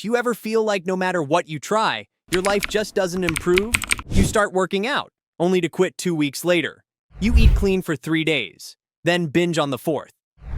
Do you ever feel like no matter what you try, your life just doesn't improve? You start working out, only to quit 2 weeks later. You eat clean for 3 days, then binge on the fourth.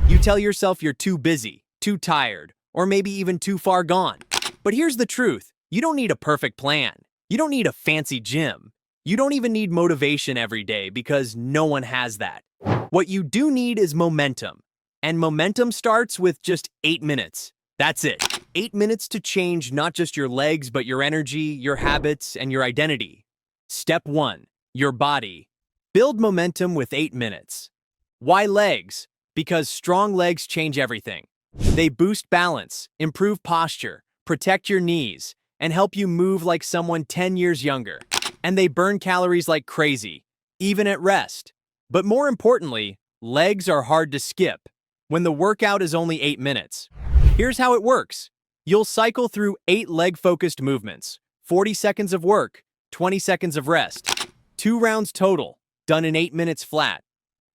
You tell yourself you're too busy, too tired, or maybe even too far gone. But here's the truth. You don't need a perfect plan. You don't need a fancy gym. You don't even need motivation every day because no one has that. What you do need is momentum. And momentum starts with just 8 minutes. That's it. 8 minutes to change not just your legs, but your energy, your habits, and your identity. Step 1. Your body. Build momentum with 8 minutes. Why legs? Because strong legs change everything. They boost balance, improve posture, protect your knees, and help you move like someone 10 years younger. And they burn calories like crazy, even at rest. But more importantly, legs are hard to skip when the workout is only 8 minutes. Here's how it works. You'll cycle through 8 leg-focused movements, 40 seconds of work, 20 seconds of rest. 2 rounds total, done in 8 minutes flat.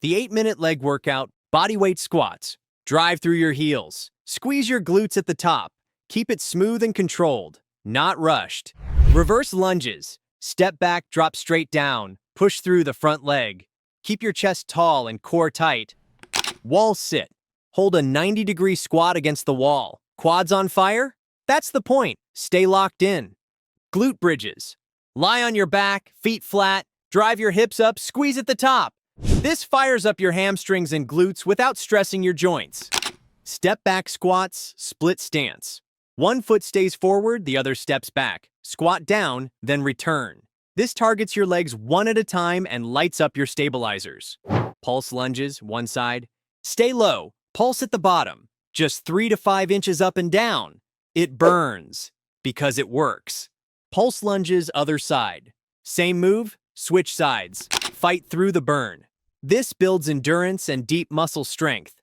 The 8-minute leg workout, bodyweight squats. Drive through your heels. Squeeze your glutes at the top. Keep it smooth and controlled, not rushed. Reverse lunges. Step back, drop straight down. Push through the front leg. Keep your chest tall and core tight. Wall sit. Hold a 90-degree squat against the wall. Quads on fire? That's the point. Stay locked in. Glute bridges. Lie on your back, feet flat, drive your hips up, squeeze at the top. This fires up your hamstrings and glutes without stressing your joints. Step back squats, split stance. One foot stays forward, the other steps back. Squat down, then return. This targets your legs one at a time and lights up your stabilizers. Pulse lunges, one side. Stay low, pulse at the bottom. Just 3 to 5 inches up and down. It burns, because it works. Pulse lunges, other side. Same move, switch sides. Fight through the burn. This builds endurance and deep muscle strength.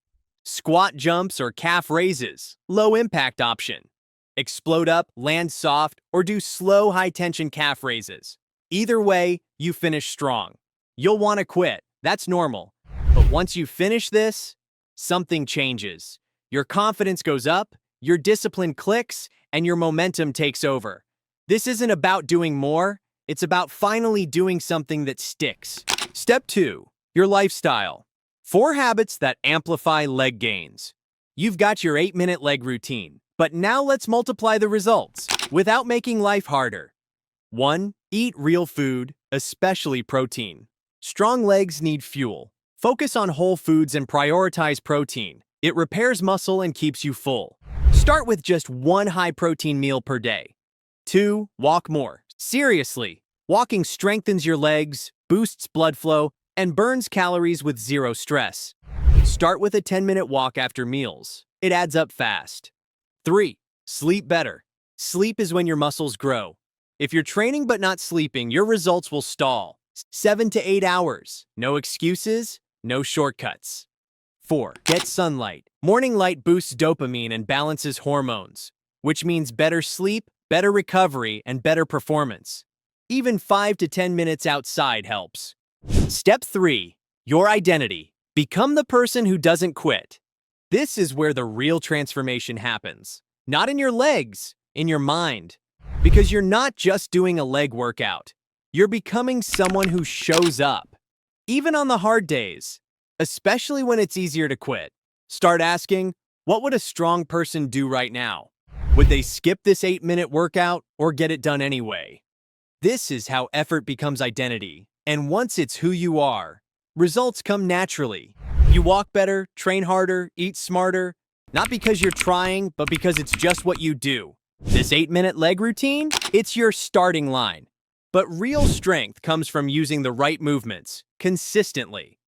Squat jumps or calf raises, low impact option. Explode up, land soft, or do slow high-tension calf raises. Either way, you finish strong. You'll want to quit, that's normal. But once you finish this, something changes. Your confidence goes up, your discipline clicks, and your momentum takes over. This isn't about doing more, it's about finally doing something that sticks. Step 2. Your lifestyle. 4 habits that amplify leg gains. You've got your 8-minute leg routine, but now let's multiply the results without making life harder. 1. Eat real food, especially protein. Strong legs need fuel. Focus on whole foods and prioritize protein. It repairs muscle and keeps you full. Start with just 1 high-protein meal per day. 2. Walk more. Seriously, walking strengthens your legs, boosts blood flow, and burns calories with 0 stress. Start with a 10-minute walk after meals. It adds up fast. 3. Sleep better. Sleep is when your muscles grow. If you're training but not sleeping, your results will stall. 7 to 8 hours. No excuses, no shortcuts. 4. Get sunlight. Morning light boosts dopamine and balances hormones, which means better sleep, better recovery, and better performance. Even 5 to 10 minutes outside helps. Step 3. Your identity. Become the person who doesn't quit. This is where the real transformation happens. Not in your legs, in your mind. Because you're not just doing a leg workout. You're becoming someone who shows up. Even on the hard days. Especially when it's easier to quit. Start asking, what would a strong person do right now? Would they skip this 8-minute workout or get it done anyway? This is how effort becomes identity. And once it's who you are, results come naturally. You walk better, train harder, eat smarter, not because you're trying, but because it's just what you do. This 8-minute leg routine, it's your starting line. But real strength comes from using the right movements, consistently.